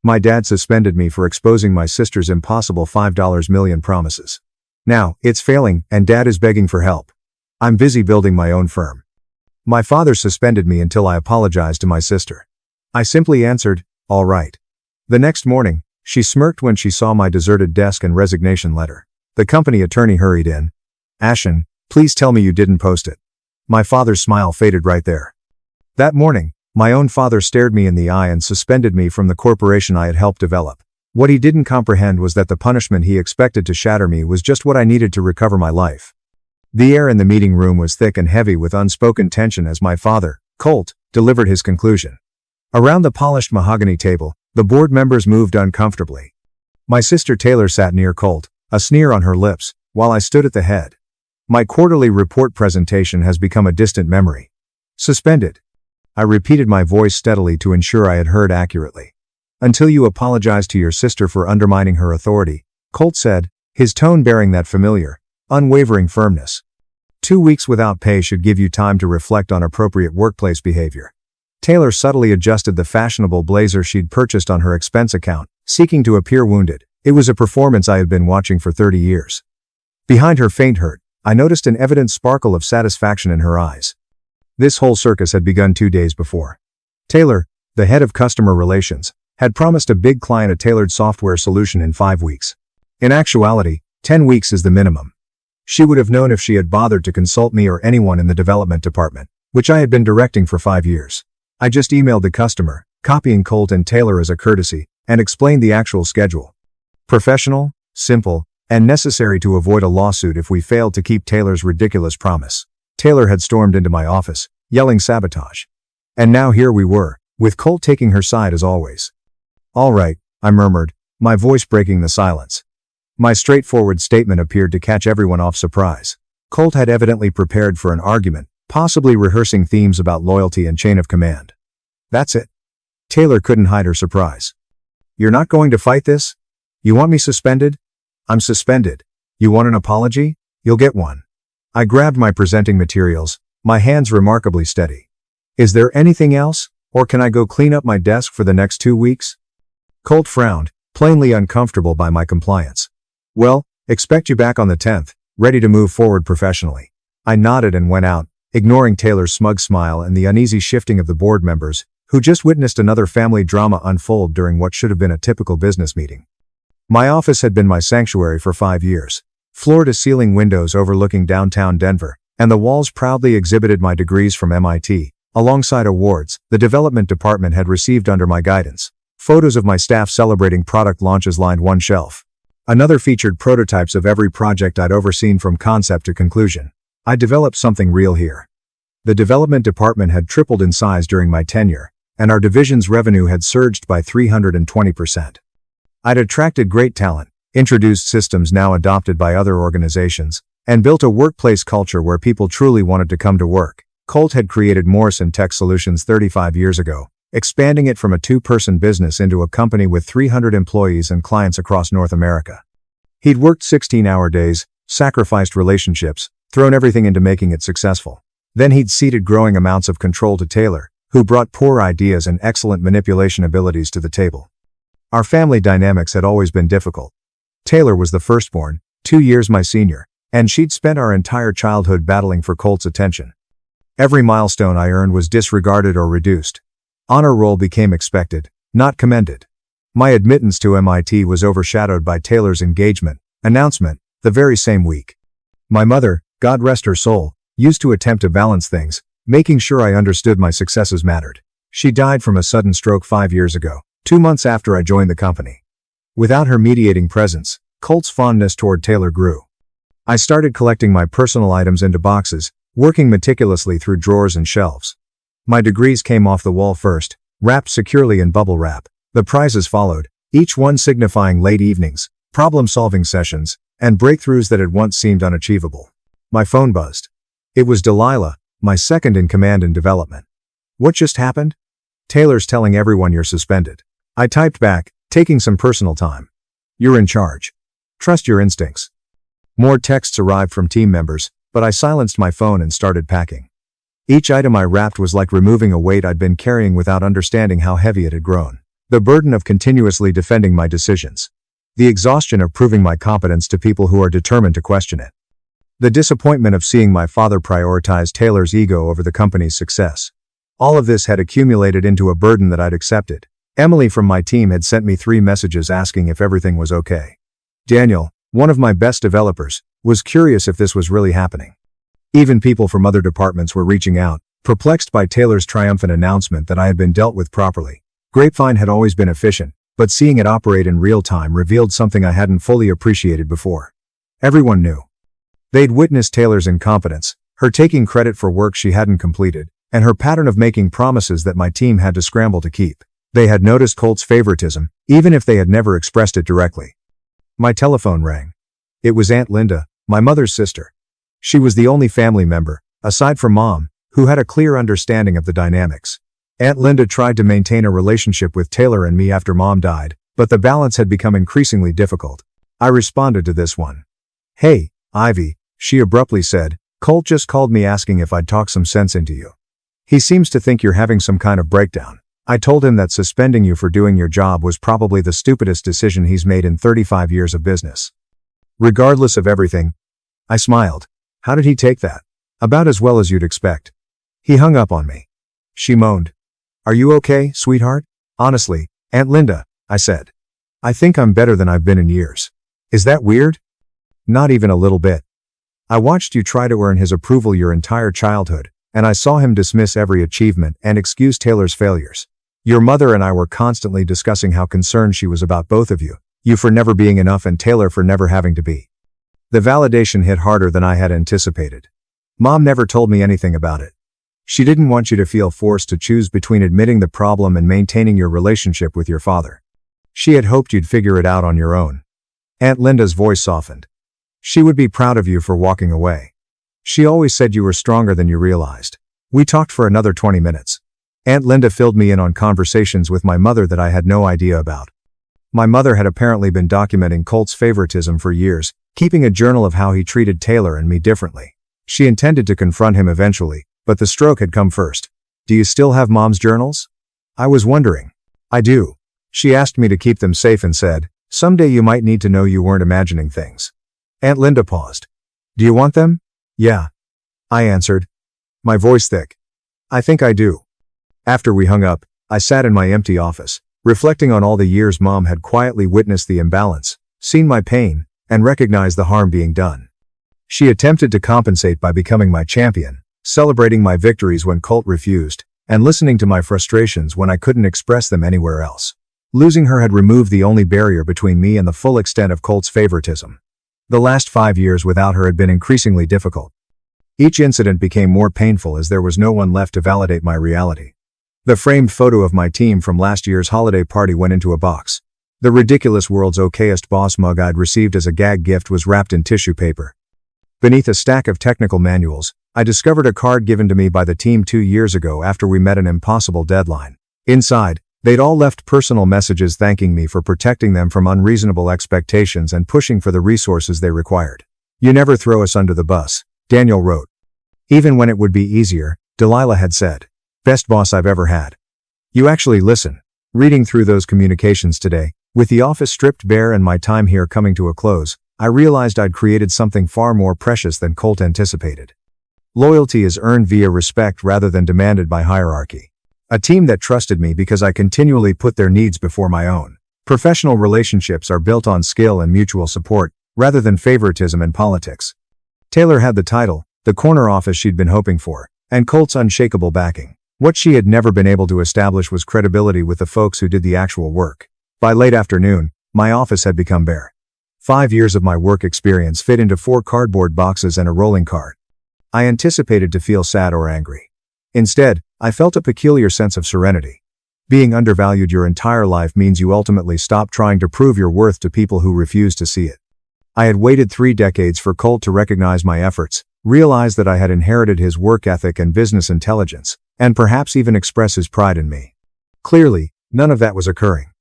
My dad suspended me for exposing my sister's impossible $5 million promises. Now, it's failing, and Dad is begging for help. I'm busy building my own firm. My father suspended me until I apologized to my sister. I simply answered, all right. The next morning, she smirked when she saw my deserted desk and resignation letter. The company attorney hurried in. Ashen, please tell me you didn't post it. My father's smile faded right there. That morning, my own father stared me in the eye and suspended me from the corporation I had helped develop. What he didn't comprehend was that the punishment he expected to shatter me was just what I needed to recover my life. The air in the meeting room was thick and heavy with unspoken tension as my father, Colt, delivered his conclusion. Around the polished mahogany table, the board members moved uncomfortably. My sister Taylor sat near Colt, a sneer on her lips, while I stood at the head. My quarterly report presentation has become a distant memory. Suspended. I repeated my voice steadily to ensure I had heard accurately. Until you apologize to your sister for undermining her authority, Colt said, his tone bearing that familiar, unwavering firmness. 2 weeks without pay should give you time to reflect on appropriate workplace behavior. Taylor subtly adjusted the fashionable blazer she'd purchased on her expense account, seeking to appear wounded. It was a performance I had been watching for 30 years. Behind her faint hurt, I noticed an evident sparkle of satisfaction in her eyes. This whole circus had begun 2 days before. Taylor, the head of customer relations, had promised a big client a tailored software solution in 5 weeks. In actuality, 10 weeks is the minimum. She would have known if she had bothered to consult me or anyone in the development department, which I had been directing for 5 years. I just emailed the customer, copying Colt and Taylor as a courtesy, and explained the actual schedule. Professional, simple, and necessary to avoid a lawsuit if we failed to keep Taylor's ridiculous promise. Taylor had stormed into my office, yelling sabotage. And now here we were, with Colt taking her side as always. All right, I murmured, my voice breaking the silence. My straightforward statement appeared to catch everyone off surprise. Colt had evidently prepared for an argument, possibly rehearsing themes about loyalty and chain of command. That's it. Taylor couldn't hide her surprise. You're not going to fight this? You want me suspended? I'm suspended. You want an apology? You'll get one. I grabbed my presenting materials, my hands remarkably steady. Is there anything else, or can I go clean up my desk for the next 2 weeks? Colt frowned, plainly uncomfortable by my compliance. Well, expect you back on the 10th, ready to move forward professionally. I nodded and went out, ignoring Taylor's smug smile and the uneasy shifting of the board members, who just witnessed another family drama unfold during what should have been a typical business meeting. My office had been my sanctuary for 5 years. Floor-to-ceiling windows overlooking downtown Denver, and the walls proudly exhibited my degrees from MIT, alongside awards the development department had received under my guidance. Photos of my staff celebrating product launches lined one shelf. Another featured prototypes of every project I'd overseen from concept to conclusion. I developed something real here. The development department had tripled in size during my tenure, and our division's revenue had surged by 320%. I'd attracted great talent, introduced systems now adopted by other organizations, and built a workplace culture where people truly wanted to come to work. Colt had created Morrison Tech Solutions 35 years ago, expanding it from a 2-person business into a company with 300 employees and clients across North America. He'd worked 16-hour days, sacrificed relationships, thrown everything into making it successful. Then he'd ceded growing amounts of control to Taylor, who brought poor ideas and excellent manipulation abilities to the table. Our family dynamics had always been difficult. Taylor was the firstborn, 2 years my senior, and she'd spent our entire childhood battling for Colt's attention. Every milestone I earned was disregarded or reduced. Honor roll became expected, not commended. My admittance to MIT was overshadowed by Taylor's engagement announcement the very same week. My mother, God rest her soul, used to attempt to balance things, making sure I understood my successes mattered. She died from a sudden stroke 5 years ago, 2 months after I joined the company. Without her mediating presence, Colt's fondness toward Taylor grew. I started collecting my personal items into boxes, working meticulously through drawers and shelves. My degrees came off the wall first, wrapped securely in bubble wrap. The prizes followed, each one signifying late evenings, problem-solving sessions, and breakthroughs that had once seemed unachievable. My phone buzzed. It was Delilah, my second in command in development. What just happened? Taylor's telling everyone you're suspended. I typed back, taking some personal time. You're in charge. Trust your instincts. More texts arrived from team members, but I silenced my phone and started packing. Each item I wrapped was like removing a weight I'd been carrying without understanding how heavy it had grown. The burden of continuously defending my decisions. The exhaustion of proving my competence to people who are determined to question it. The disappointment of seeing my father prioritize Taylor's ego over the company's success. All of this had accumulated into a burden that I'd accepted. Emily from my team had sent me 3 messages asking if everything was okay. Daniel, one of my best developers, was curious if this was really happening. Even people from other departments were reaching out, perplexed by Taylor's triumphant announcement that I had been dealt with properly. Grapevine had always been efficient, but seeing it operate in real time revealed something I hadn't fully appreciated before. Everyone knew. They'd witnessed Taylor's incompetence, her taking credit for work she hadn't completed, and her pattern of making promises that my team had to scramble to keep. They had noticed Colt's favoritism, even if they had never expressed it directly. My telephone rang. It was Aunt Linda, my mother's sister. She was the only family member, aside from Mom, who had a clear understanding of the dynamics. Aunt Linda tried to maintain a relationship with Taylor and me after Mom died, but the balance had become increasingly difficult. I responded to this one. "Hey, Ivy," she abruptly said, "Colt just called me asking if I'd talk some sense into you. He seems to think you're having some kind of breakdown. I told him that suspending you for doing your job was probably the stupidest decision he's made in 35 years of business." Regardless of everything, I smiled. How did he take that? About as well as you'd expect. He hung up on me. She moaned. "Are you okay, sweetheart?" "Honestly, Aunt Linda," I said. "I think I'm better than I've been in years." "Is that weird?" "Not even a little bit. I watched you try to earn his approval your entire childhood, and I saw him dismiss every achievement and excuse Taylor's failures. Your mother and I were constantly discussing how concerned she was about both of you for never being enough and Taylor for never having to be." The validation hit harder than I had anticipated. Mom never told me anything about it. She didn't want you to feel forced to choose between admitting the problem and maintaining your relationship with your father. She had hoped you'd figure it out on your own. Aunt Linda's voice softened. She would be proud of you for walking away. She always said you were stronger than you realized. We talked for another 20 minutes. Aunt Linda filled me in on conversations with my mother that I had no idea about. My mother had apparently been documenting Colt's favoritism for years, keeping a journal of how he treated Taylor and me differently. She intended to confront him eventually, but the stroke had come first. "Do you still have Mom's journals?" I was wondering. "I do. She asked me to keep them safe and said, someday you might need to know you weren't imagining things." Aunt Linda paused. "Do you want them?" "Yeah," I answered, my voice thick. "I think I do." After we hung up, I sat in my empty office, reflecting on all the years Mom had quietly witnessed the imbalance, seen my pain, and recognized the harm being done. She attempted to compensate by becoming my champion, celebrating my victories when Colt refused, and listening to my frustrations when I couldn't express them anywhere else. Losing her had removed the only barrier between me and the full extent of Colt's favoritism. The last 5 years without her had been increasingly difficult. Each incident became more painful as there was no one left to validate my reality. The framed photo of my team from last year's holiday party went into a box. The ridiculous World's Okayest Boss mug I'd received as a gag gift was wrapped in tissue paper. Beneath a stack of technical manuals, I discovered a card given to me by the team 2 years ago after we met an impossible deadline. Inside, they'd all left personal messages thanking me for protecting them from unreasonable expectations and pushing for the resources they required. "You never throw us under the bus," Daniel wrote. "Even when it would be easier," Delilah had said. "Best boss I've ever had. You actually listen." Reading through those communications today, with the office stripped bare and my time here coming to a close, I realized I'd created something far more precious than Colt anticipated. Loyalty is earned via respect rather than demanded by hierarchy. A team that trusted me because I continually put their needs before my own. Professional relationships are built on skill and mutual support, rather than favoritism and politics. Taylor had the title, the corner office she'd been hoping for, and Colt's unshakable backing. What she had never been able to establish was credibility with the folks who did the actual work. By late afternoon, my office had become bare. 5 years of my work experience fit into 4 cardboard boxes and a rolling cart. I anticipated to feel sad or angry. Instead, I felt a peculiar sense of serenity. Being undervalued your entire life means you ultimately stop trying to prove your worth to people who refuse to see it. I had waited 3 decades for Colt to recognize my efforts, realize that I had inherited his work ethic and business intelligence, and perhaps even express his pride in me. Clearly, none of that was occurring.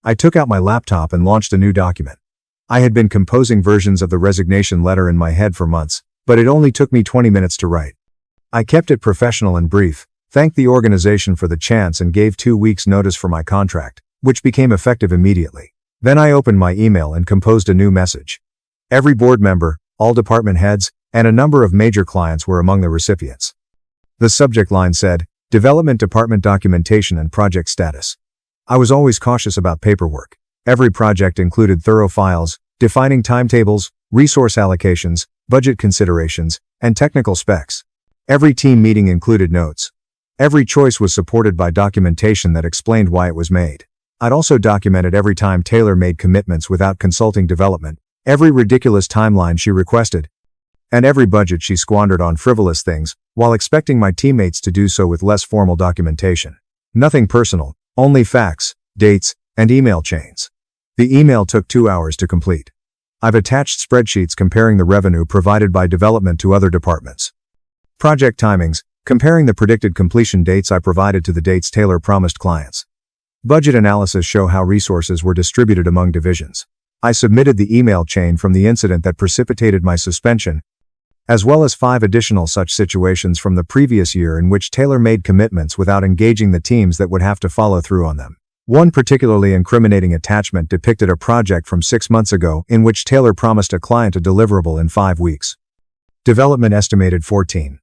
I took out my laptop and launched a new document. I had been composing versions of the resignation letter in my head for months, but it only took me 20 minutes to write. I kept it professional and brief, thanked the organization for the chance and gave 2 weeks' notice for my contract, which became effective immediately. Then I opened my email and composed a new message. Every board member, all department heads, and a number of major clients were among the recipients. The subject line said, Development Department Documentation and Project Status. I was always cautious about paperwork. Every project included thorough files, defining timetables, resource allocations, budget considerations, and technical specs. Every team meeting included notes. Every choice was supported by documentation that explained why it was made. I'd also documented every time Taylor made commitments without consulting development, every ridiculous timeline she requested, and every budget she squandered on frivolous things, while expecting my teammates to do so with less formal documentation. Nothing personal, only facts, dates, and email chains. The email took 2 hours to complete. I've attached spreadsheets comparing the revenue provided by development to other departments. Project timings, comparing the predicted completion dates I provided to the dates Taylor promised clients. Budget analysis show how resources were distributed among divisions. I submitted the email chain from the incident that precipitated my suspension, as well as 5 additional such situations from the previous year in which Taylor made commitments without engaging the teams that would have to follow through on them. One particularly incriminating attachment depicted a project from 6 months ago in which Taylor promised a client a deliverable in 5 weeks. Development estimated 14.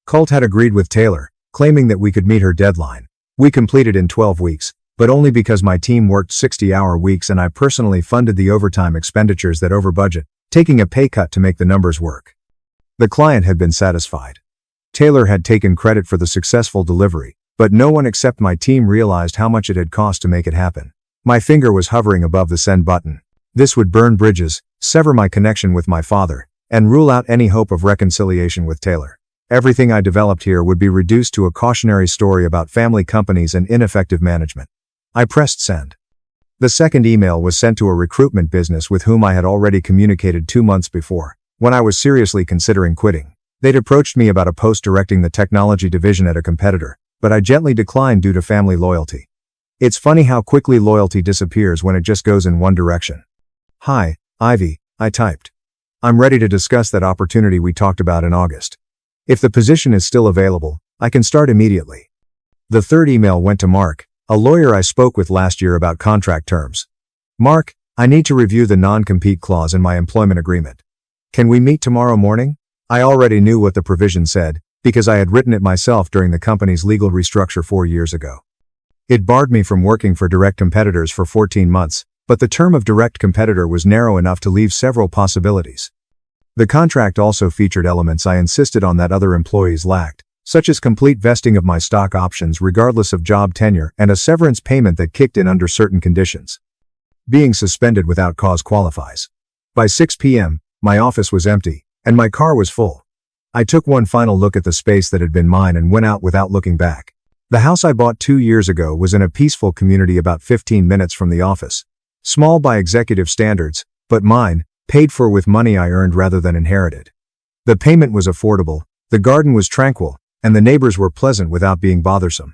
Colt had agreed with Taylor, claiming that we could meet her deadline. We completed in 12 weeks, but only because my team worked 60-hour weeks and I personally funded the overtime expenditures that over budget, taking a pay cut to make the numbers work. The client had been satisfied. Taylor had taken credit for the successful delivery, but no one except my team realized how much it had cost to make it happen. My finger was hovering above the send button. This would burn bridges, sever my connection with my father, and rule out any hope of reconciliation with Taylor. Everything I developed here would be reduced to a cautionary story about family companies and ineffective management. I pressed send. The second email was sent to a recruitment business with whom I had already communicated 2 months before, when I was seriously considering quitting. They'd approached me about a post directing the technology division at a competitor, but I gently declined due to family loyalty. It's funny how quickly loyalty disappears when it just goes in one direction. Hi, Ivy, I typed. I'm ready to discuss that opportunity we talked about in August. If the position is still available, I can start immediately. The third email went to Mark, a lawyer I spoke with last year about contract terms. Mark, I need to review the non-compete clause in my employment agreement. Can we meet tomorrow morning? I already knew what the provision said, because I had written it myself during the company's legal restructure 4 years ago. It barred me from working for direct competitors for 14 months, but the term of direct competitor was narrow enough to leave several possibilities. The contract also featured elements I insisted on that other employees lacked, such as complete vesting of my stock options regardless of job tenure and a severance payment that kicked in under certain conditions. Being suspended without cause qualifies. By 6 p.m., my office was empty, and my car was full. I took one final look at the space that had been mine and went out without looking back. The house I bought 2 years ago was in a peaceful community about 15 minutes from the office. Small by executive standards, but mine, paid for with money I earned rather than inherited. The payment was affordable, the garden was tranquil, and the neighbors were pleasant without being bothersome.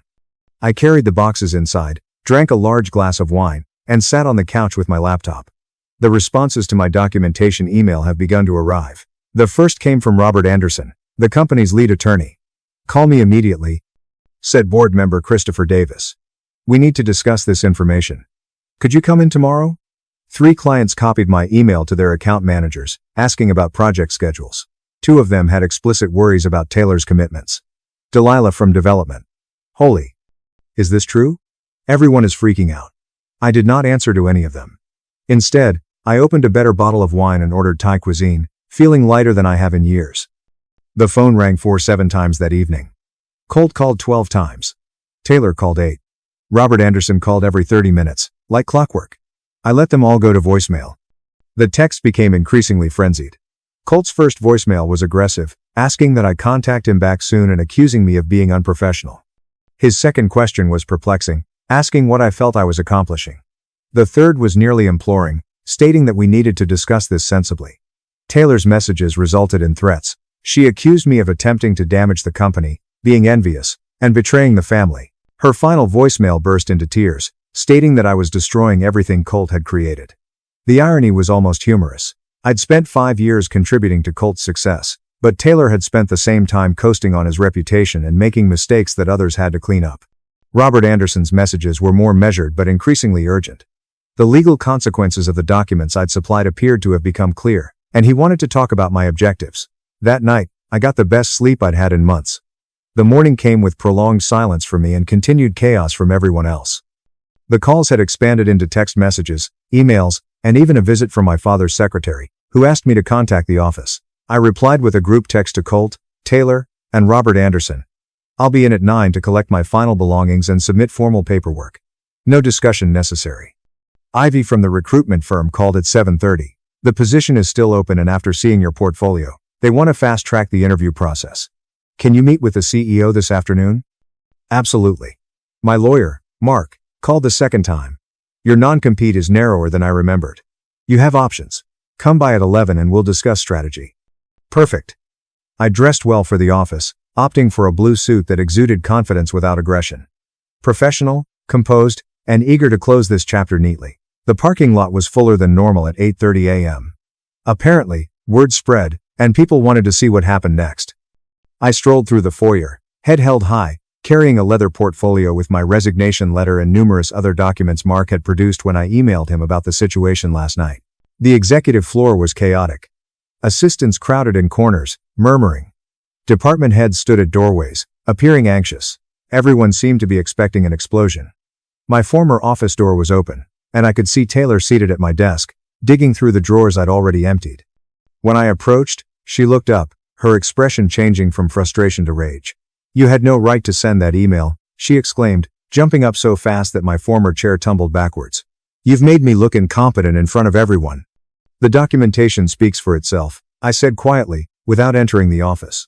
I carried the boxes inside, drank a large glass of wine, and sat on the couch with my laptop. The responses to my documentation email have begun to arrive. The first came from Robert Anderson, the company's lead attorney. Call me immediately, said board member Christopher Davis. We need to discuss this information. Could you come in tomorrow? 3 clients copied my email to their account managers, asking about project schedules. 2 of them had explicit worries about Taylor's commitments. Delilah from development. Holy. Is this true? Everyone is freaking out. I did not answer to any of them. Instead, I opened a better bottle of wine and ordered Thai cuisine, feeling lighter than I have in years. The phone rang 7 times that evening. Colt called 12 times. Taylor called 8. Robert Anderson called every 30 minutes, like clockwork. I let them all go to voicemail. The text became increasingly frenzied. Colt's first voicemail was aggressive, asking that I contact him back soon and accusing me of being unprofessional. His second question was perplexing, asking what I felt I was accomplishing. The third was nearly imploring, stating that we needed to discuss this sensibly. Taylor's messages resulted in threats. She accused me of attempting to damage the company, being envious, and betraying the family. Her final voicemail burst into tears, stating that I was destroying everything Colt had created. The irony was almost humorous. I'd spent 5 years contributing to Colt's success, but Taylor had spent the same time coasting on his reputation and making mistakes that others had to clean up. Robert Anderson's messages were more measured but increasingly urgent. The legal consequences of the documents I'd supplied appeared to have become clear, and he wanted to talk about my objectives. That night, I got the best sleep I'd had in months. The morning came with prolonged silence for me and continued chaos from everyone else. The calls had expanded into text messages, emails, and even a visit from my father's secretary, who asked me to contact the office. I replied with a group text to Colt, Taylor, and Robert Anderson. I'll be in at 9 to collect my final belongings and submit formal paperwork. No discussion necessary. Ivy from the recruitment firm called at 7:30. The position is still open, and after seeing your portfolio, they want to fast-track the interview process. Can you meet with the CEO this afternoon? Absolutely. My lawyer, Mark, called the second time. Your non-compete is narrower than I remembered. You have options. Come by at 11 and we'll discuss strategy. Perfect. I dressed well for the office, opting for a blue suit that exuded confidence without aggression. Professional, composed, and eager to close this chapter neatly. The parking lot was fuller than normal at 8:30 a.m. Apparently, word spread, and people wanted to see what happened next. I strolled through the foyer, head held high, carrying a leather portfolio with my resignation letter and numerous other documents Mark had produced when I emailed him about the situation last night. The executive floor was chaotic. Assistants crowded in corners, murmuring. Department heads stood at doorways, appearing anxious. Everyone seemed to be expecting an explosion. My former office door was open, and I could see Taylor seated at my desk, digging through the drawers I'd already emptied. When I approached, she looked up, her expression changing from frustration to rage. You had no right to send that email, she exclaimed, jumping up so fast that my former chair tumbled backwards. You've made me look incompetent in front of everyone. The documentation speaks for itself, I said quietly, without entering the office.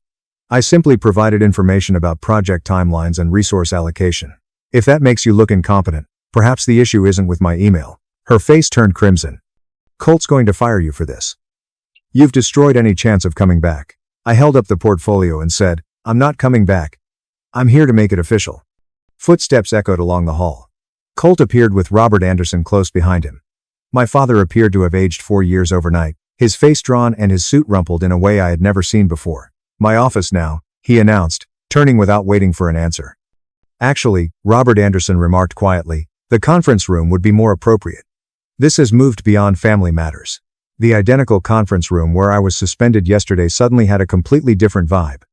I simply provided information about project timelines and resource allocation. If that makes you look incompetent, perhaps the issue isn't with my email. Her face turned crimson. Colt's going to fire you for this. You've destroyed any chance of coming back. I held up the portfolio and said, I'm not coming back. I'm here to make it official. Footsteps echoed along the hall. Colt appeared with Robert Anderson close behind him. My father appeared to have aged 4 years overnight, his face drawn and his suit rumpled in a way I had never seen before. My office now, he announced, turning without waiting for an answer. Actually, Robert Anderson remarked quietly, the conference room would be more appropriate. This has moved beyond family matters. The identical conference room where I was suspended yesterday suddenly had a completely different vibe.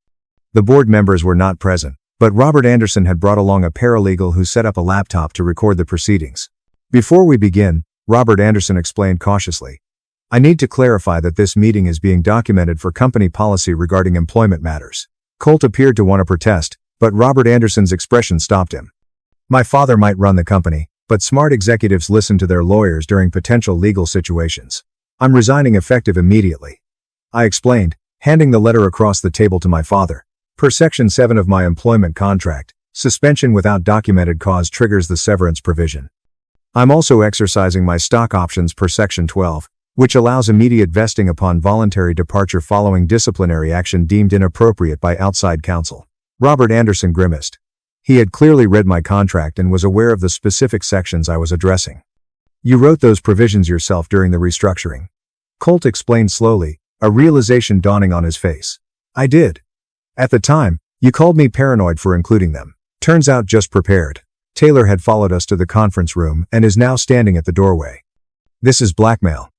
The board members were not present, but Robert Anderson had brought along a paralegal who set up a laptop to record the proceedings. Before we begin, Robert Anderson explained cautiously, I need to clarify that this meeting is being documented for company policy regarding employment matters. Colt appeared to want to protest, but Robert Anderson's expression stopped him. My father might run the company, but smart executives listen to their lawyers during potential legal situations. I'm resigning effective immediately. I explained, handing the letter across the table to my father. Per Section 7 of my employment contract, suspension without documented cause triggers the severance provision. I'm also exercising my stock options per Section 12, which allows immediate vesting upon voluntary departure following disciplinary action deemed inappropriate by outside counsel. Robert Anderson grimaced. He had clearly read my contract and was aware of the specific sections I was addressing. You wrote those provisions yourself during the restructuring. Colt explained slowly, a realization dawning on his face. I did. At the time, you called me paranoid for including them. Turns out just prepared. Taylor had followed us to the conference room and is now standing at the doorway. This is blackmail.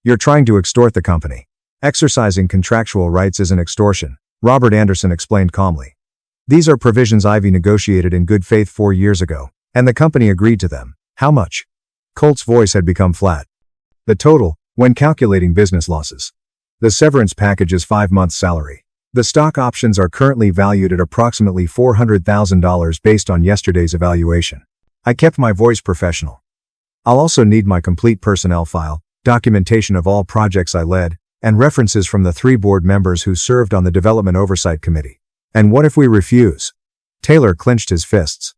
You're trying to extort the company. Exercising contractual rights isn't extortion, Robert Anderson explained calmly. These are provisions Ivy negotiated in good faith 4 years ago, and the company agreed to them. How much? Colt's voice had become flat. The total, when calculating business losses. The severance package is 5 months' salary. The stock options are currently valued at approximately $400,000 based on yesterday's evaluation. I kept my voice professional. I'll also need my complete personnel file, documentation of all projects I led, and references from the 3 board members who served on the Development Oversight Committee. And what if we refuse? Taylor clenched his fists.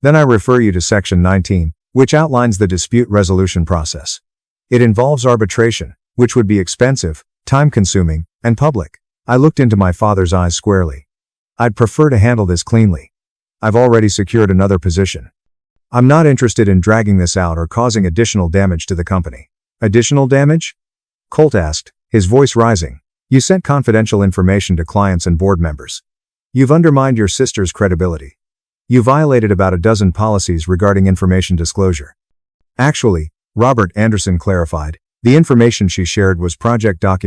Then I refer you to Section 19, which outlines the dispute resolution process. It involves arbitration, which would be expensive, time-consuming, and public. I looked into my father's eyes squarely. I'd prefer to handle this cleanly. I've already secured another position. I'm not interested in dragging this out or causing additional damage to the company. Additional damage? Colt asked, his voice rising. You sent confidential information to clients and board members. You've undermined your sister's credibility. You violated about a dozen policies regarding information disclosure. Actually, Robert Anderson clarified, the information she shared was project documents